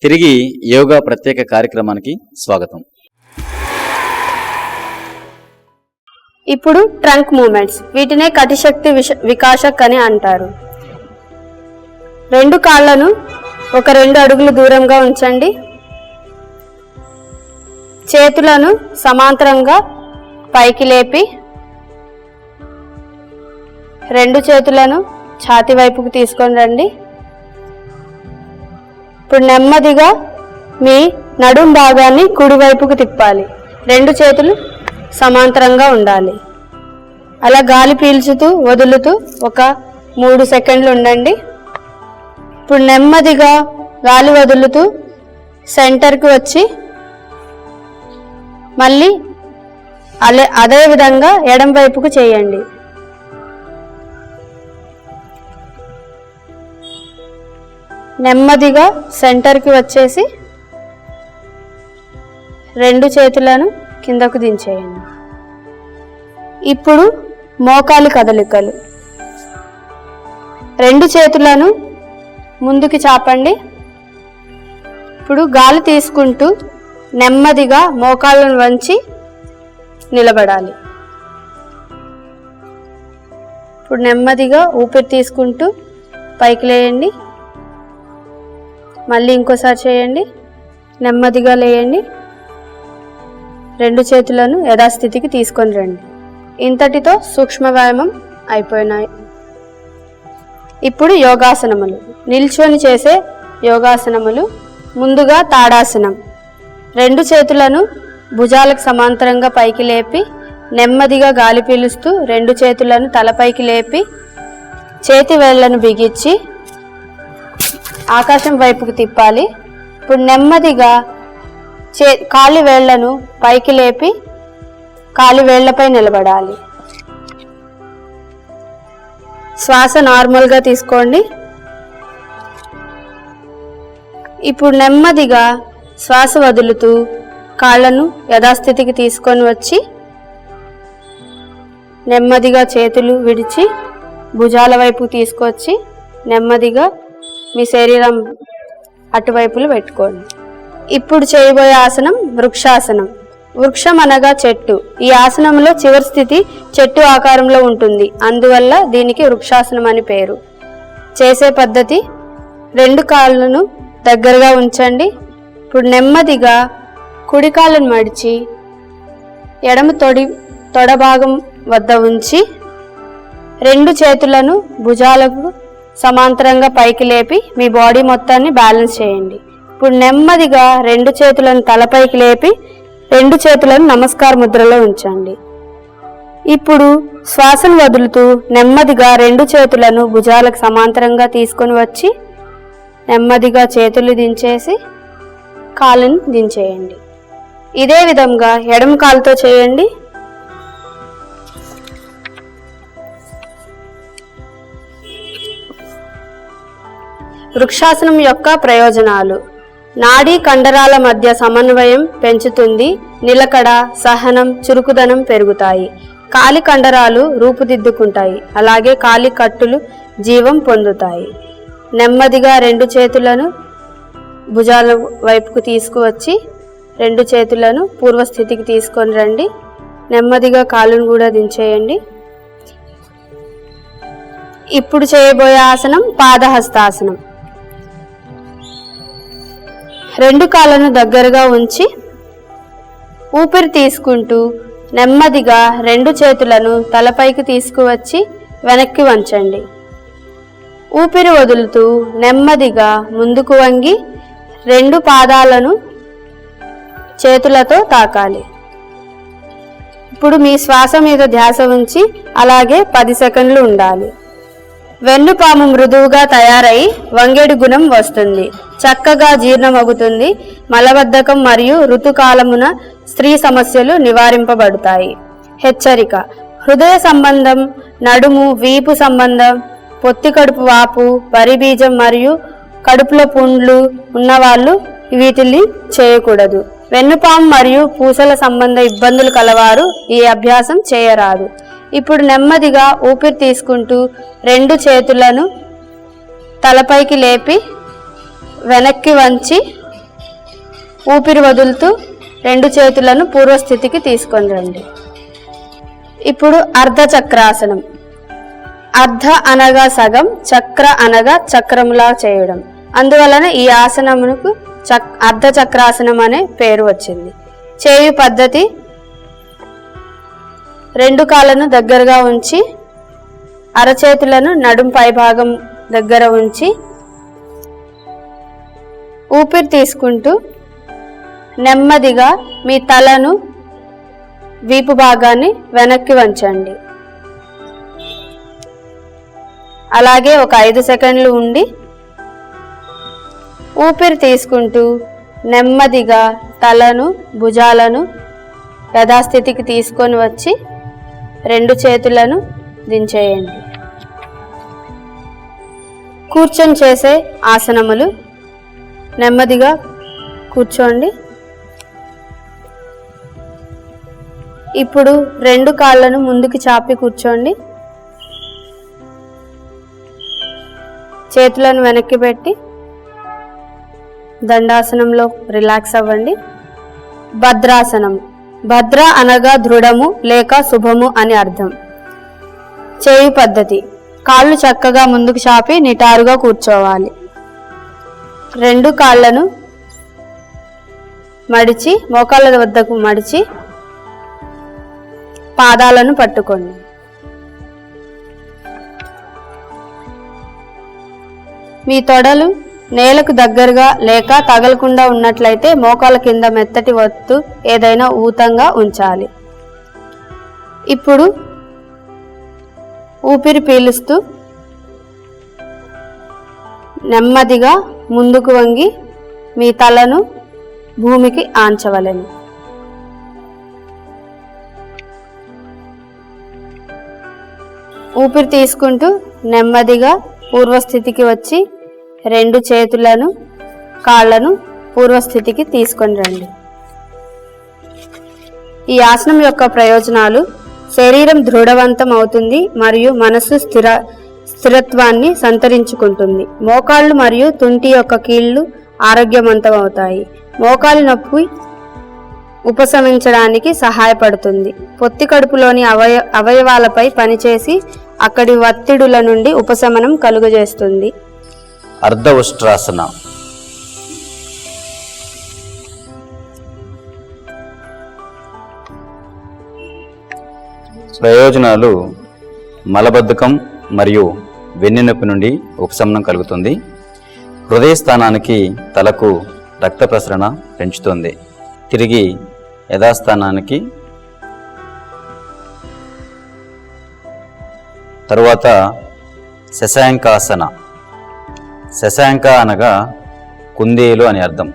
తిరిగి యోగా ప్రత్యేక కార్యక్రమానికి స్వాగతం. ఇప్పుడు ట్రంక్ మూమెంట్స్, వీటినే కటిశక్తి వికాసక్ అని అంటారు. రెండు కాళ్ళను ఒక 2 అడుగులు దూరంగా ఉంచండి. చేతులను సమాంతరంగా పైకి లేపి 2 చేతులను ఛాతీ వైపుకు తీసుకొని రండి. ఇప్పుడు నెమ్మదిగా మీ నడుం భాగాన్ని కుడివైపుకు తిప్పాలి. 2 చేతులు సమాంతరంగా ఉండాలి. అలా గాలి పీల్చుతూ వదులుతూ ఒక 3 సెకండ్లు ఉండండి. ఇప్పుడు నెమ్మదిగా గాలి వదులుతూ సెంటర్కి వచ్చి మళ్ళీ అదే విధంగా ఎడం వైపుకు చేయండి. నెమ్మదిగా సెంటర్కి వచ్చేసి 2 చేతులను కిందకు దించేయండి. ఇప్పుడు మోకాలి కదలికలు. 2 చేతులను ముందుకి చాపండి. ఇప్పుడు గాలి తీసుకుంటూ నెమ్మదిగా మోకాళ్ళను వంచి నిలబడాలి. ఇప్పుడు నెమ్మదిగా ఊపిరి తీసుకుంటూ పైకి లేయండి. మళ్ళీ ఇంకోసారి చేయండి. నెమ్మదిగా లేయండి. 2 చేతులను యథాస్థితికి తీసుకొని రండి. ఇంతటితో సూక్ష్మ వ్యాయామం అయిపోయినాయి. ఇప్పుడు యోగాసనములు, నిల్చొని చేసే యోగాసనములు. ముందుగా తాడాసనం. 2 చేతులను భుజాలకు సమాంతరంగా పైకి లేపి నెమ్మదిగా గాలి పీలుస్తూ 2 చేతులను తలపైకి లేపి చేతి వేళ్లను బిగించి ఆకాశం వైపుకు తిప్పాలి. ఇప్పుడు నెమ్మదిగా కాలి వేళ్లను పైకి లేపి కాలి వేళ్లపై నిలబడాలి. శ్వాస నార్మల్గా తీసుకోండి. ఇప్పుడు నెమ్మదిగా శ్వాస వదులుతూ కాళ్ళను యథాస్థితికి తీసుకొని వచ్చి నెమ్మదిగా చేతులు విడిచి భుజాల వైపు తీసుకొచ్చి నెమ్మదిగా మీ శరీరం అటువైపులు పెట్టుకోండి. ఇప్పుడు చేయబోయే ఆసనం వృక్షాసనం. వృక్షం అనగా చెట్టు. ఈ ఆసనంలో చివరి స్థితి చెట్టు ఆకారంలో ఉంటుంది, అందువల్ల దీనికి వృక్షాసనం అని పేరు. చేసే పద్ధతి, 2 కాళ్ళను దగ్గరగా ఉంచండి. ఇప్పుడు నెమ్మదిగా కుడి కాళ్ళను మడిచి ఎడమ తొడ భాగం వద్ద ఉంచి 2 చేతులను భుజాలకు సమాంతరంగా పైకి లేపి మీ బాడీ మొత్తాన్ని బ్యాలెన్స్ చేయండి. ఇప్పుడు నెమ్మదిగా 2 చేతులను తలపైకి లేపి 2 చేతులను నమస్కార ముద్రలో ఉంచండి. ఇప్పుడు శ్వాసను వదులుతూ నెమ్మదిగా 2 చేతులను భుజాలకు సమాంతరంగా తీసుకొని వచ్చి నెమ్మదిగా చేతులు దించేసి కాళ్ళను దించేయండి. ఇదే విధంగా ఎడమ కాలుతో చేయండి. వృక్షాసనం యొక్క ప్రయోజనాలు: నాడీ కండరాల మధ్య సమన్వయం పెంచుతుంది. నిలకడ, సహనం, చురుకుదనం పెరుగుతాయి. కాలి కండరాలు రూపుదిద్దుకుంటాయి. అలాగే కాలి కట్టులు జీవం పొందుతాయి. నెమ్మదిగా 2 చేతులను భుజాల వైపుకు తీసుకువచ్చి 2 చేతులను పూర్వస్థితికి తీసుకొని రండి. నెమ్మదిగా కాళ్ళను కూడా దించేయండి. ఇప్పుడు చేయబోయే ఆసనం పాదహస్తాసనం. 2 కాళ్ళను దగ్గరగా ఉంచి ఊపిరి తీసుకుంటూ నెమ్మదిగా 2 చేతులను తలపైకి తీసుకువచ్చి వెనక్కి వంచండి. ఊపిరి వదులుతూ నెమ్మదిగా ముందుకు వంగి 2 పాదాలను చేతులతో తాకాలి. ఇప్పుడు మీ శ్వాస మీద ధ్యాస ఉంచి అలాగే 10 సెకండ్లు ఉండాలి. వెన్నుపాము మృదువుగా తయారై వంగేడు గుణం వస్తుంది. చక్కగా జీర్ణమవుతుంది. మలబద్ధకం మరియు ఋతుకాలమున స్త్రీ సమస్యలు నివారింపబడతాయి. హెచ్చరిక: హృదయ సంబంధం, నడుము, వీపు సంబంధం, పొత్తి కడుపు వాపు, వరి బీజం మరియు కడుపులో పుండ్లు ఉన్నవాళ్ళు వీటిని చేయకూడదు. వెన్నుపాము మరియు పూసల సంబంధ ఇబ్బందులు కలవారు ఈ అభ్యాసం చేయరాదు. ఇప్పుడు నెమ్మదిగా ఊపిరి తీసుకుంటూ 2 చేతులను తలపైకి లేపి వెనక్కి వంచి ఊపిరి వదులుతూ 2 చేతులను పూర్వస్థితికి తీసుకొని రండి. ఇప్పుడు అర్ధ చక్రాసనం. అర్ధ అనగా సగం, చక్ర అనగా చక్రములా చేయడం. అందువలన ఈ ఆసనమునకు అర్ధ చక్రాసనం అనే పేరు వచ్చింది. చేయు పద్ధతి: 2 కాళ్ళను దగ్గరగా ఉంచి అరచేతులను నడుం పైభాగం దగ్గర ఉంచి ఊపిరి తీసుకుంటూ నెమ్మదిగా మీ తలను, వీపు భాగాన్ని వెనక్కి వంచండి. అలాగే ఒక 5 సెకండ్లు ఉండి ఊపిరి తీసుకుంటూ నెమ్మదిగా తలను, భుజాలను యథాస్థితికి తీసుకొని వచ్చి 2 చేతులను దించేయండి. కూర్చొని చేసే ఆసనములు. నెమ్మదిగా కూర్చోండి. ఇప్పుడు 2 కాళ్ళను ముందుకు చాపి కూర్చోండి. చేతులను వెనక్కి పెట్టి దండాసనంలో రిలాక్స్ అవ్వండి. భద్రాసనం. భద్ర అనగా దృఢము లేక శుభము అని అర్థం. చేయు పద్ధతి: కాళ్ళు చక్కగా ముందుకు చాపి నిటారుగా కూర్చోవాలి. 2 కాళ్ళను మడిచి మోకాళ్ళ వద్దకు మడిచి పాదాలను పట్టుకోండి. మీ తొడలు నేలకు దగ్గరగా లేక తగలకుండా ఉన్నట్లయితే మోకాళ్ళ కింద మెత్తటి వత్తు ఏదైనా ఊతంగా ఉంచాలి. ఇప్పుడు ఊపిరి పీలుస్తూ నెమ్మదిగా ముందుకు వంగి మీ తలను భూమికి ఆంచవలెను. ఊపిరి తీసుకుంటూ నెమ్మదిగా పూర్వస్థితికి వచ్చి 2 చేతులను, కాళ్ళను పూర్వస్థితికి తీసుకొని రండి. ఈ ఆసనం యొక్క ప్రయోజనాలు: శరీరం దృఢవంతం అవుతుంది మరియు మనసు స్థిరత్వాన్ని సంతరించుకుంటుంది. మోకాళ్ళు మరియు తుంటి యొక్క కీళ్లు ఆరోగ్యవంతం అవుతాయి. మోకాలి నొప్పి ఉపశమించడానికి సహాయపడుతుంది. పొత్తి కడుపులోని అవయవాలపై పనిచేసి అక్కడి ఒత్తిడుల నుండి ఉపశమనం కలుగజేస్తుంది. అర్ధ ఉష్ట్రాసన. ప్రయోజనాలు: మలబద్ధకం మరియు వెన్నునొప్పి నుండి ఉపశమనం కలుగుతుంది. హృదయ స్థానానికి, తలకు రక్త ప్రసరణ పెంచుతుంది. తిరిగి యథాస్థానానికి. తరువాత శశాంకాసన. శశాంక అనగా కుందేలు అని అర్థం.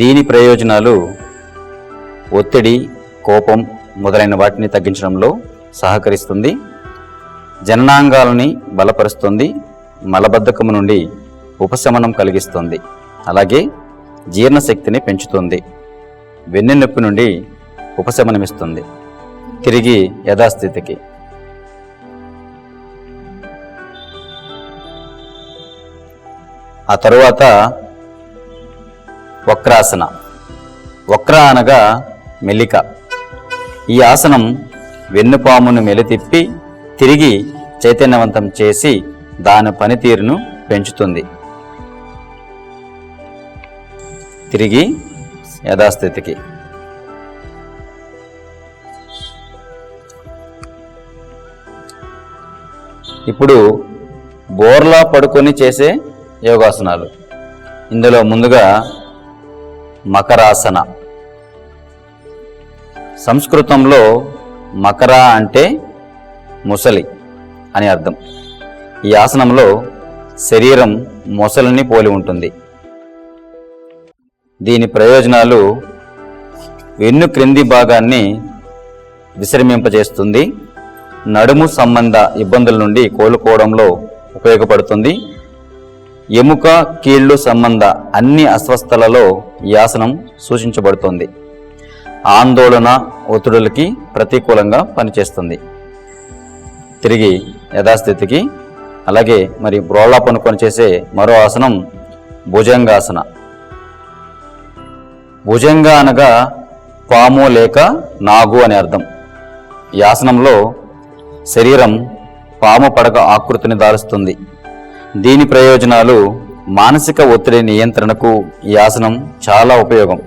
దీని ప్రయోజనాలు: ఒత్తిడి, కోపం మొదలైన వాటిని తగ్గించడంలో సహకరిస్తుంది. జననాంగాలని బలపరుస్తుంది. మలబద్ధకము నుండి ఉపశమనం కలిగిస్తుంది. అలాగే జీర్ణశక్తిని పెంచుతుంది. వెన్నెనొప్పి నుండి ఉపశమనమిస్తుంది. తిరిగి యథాస్థితికి. ఆ తరువాత వక్రాసన. వక్ర అనగా మెలిక. ఈ ఆసనం వెన్నుపామును మెలితిప్పి తిరిగి చైతన్యవంతం చేసి దాని పనితీరును పెంచుతుంది. తిరిగి యథాస్థితికి. ఇప్పుడు బోర్లా పడుకొని చేసే యోగాసనాలు. ఇందులో ముందుగా మకరాసన. సంస్కృతంలో మకర అంటే ముసలి అని అర్థం. ఈ ఆసనంలో శరీరం మొసలిని పోలి ఉంటుంది. దీని ప్రయోజనాలు: వెన్ను క్రింది భాగాన్ని విశ్రమింపజేస్తుంది. నడుము సంబంధ ఇబ్బందుల నుండి కోలుకోవడంలో ఉపయోగపడుతుంది. ఎముక, కీళ్ళు సంబంధ అన్ని అస్వస్థతలలో ఈ ఆసనం సూచించబడుతుంది. ఆందోళన, ఒత్తిడులకి ప్రతికూలంగా పనిచేస్తుంది. తిరిగి యథాస్థితికి. అలాగే మరి బ్రోలా పనుకొని చేసే మరో ఆసనం భుజంగాసన. భుజంగ అనగా పాము లేక నాగు అని అర్థం. ఈ ఆసనంలో శరీరం పాము పడగ ఆకృతిని దాలుస్తుంది. దీని ప్రయోజనాలు మానసిక ఒత్తిడి నియంత్రణకు ఈ ఆసనం చాలా ఉపయోగం.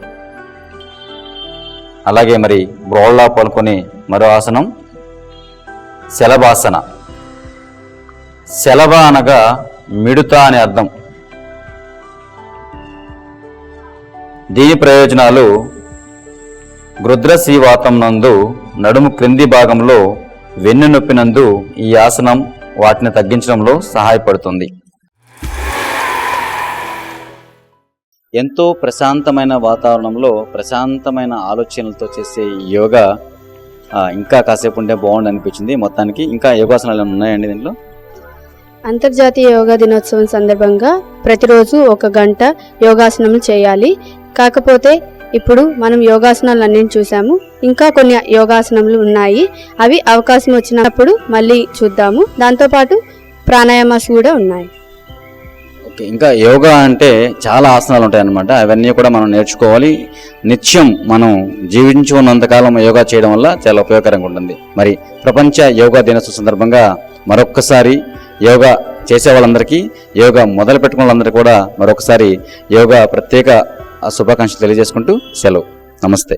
అలాగే మరి బ్రోలా పనుకొని మరో ఆసనం శలభాసన. శలభ అనగా మిడుత అని అర్థం. దీని ప్రయోజనాలు గృధ్రశీవాతం నందు నడుము క్రింది భాగంలో వెన్ను నొప్పినందు ఈ ఆసనం వాటిని తగ్గించడంలో సహాయపడుతుంది. ఎంతో ప్రశాంతమైన వాతావరణంలో ప్రశాంతమైన ఆలోచనలతో చేసే యోగా ఇంకా కాసేపు ఉంటే బాగుండు అనిపించింది. మొత్తానికి ఇంకా యోగాసనాలు ఉన్నాయండి దీంట్లో? అంతర్జాతీయ యోగా దినోత్సవం సందర్భంగా ప్రతిరోజు 1 గంట యోగాసనములు చేయాలి. కాకపోతే ఇప్పుడు మనం యోగాసనాలు అన్నీ చూసాము, ఇంకా కొన్ని యోగాసనములు ఉన్నాయి. అవి అవకాశం వచ్చినప్పుడు మళ్ళీ చూద్దాము. దాంతోపాటు ప్రాణాయామాస్ కూడా ఉన్నాయి. ఓకే, ఇంకా యోగా అంటే చాలా ఆసనాలు ఉంటాయి అన్నమాట. అవన్నీ కూడా మనం నేర్చుకోవాలి. నిత్యం మనం జీవించుకున్నంతకాలం యోగా చేయడం వల్ల చాలా ఉపయోగకరంగా ఉంటుంది. మరి ప్రపంచ యోగా దినోత్సవం సందర్భంగా మరొక్కసారి యోగా చేసే వాళ్ళందరికీ, యోగా మొదలు పెట్టుకున్న వాళ్ళందరికీ కూడా మరొకసారి యోగా ప్రత్యేక శుభాకాంక్షలు తెలియజేసుకుంటూ సెలవు. నమస్తే.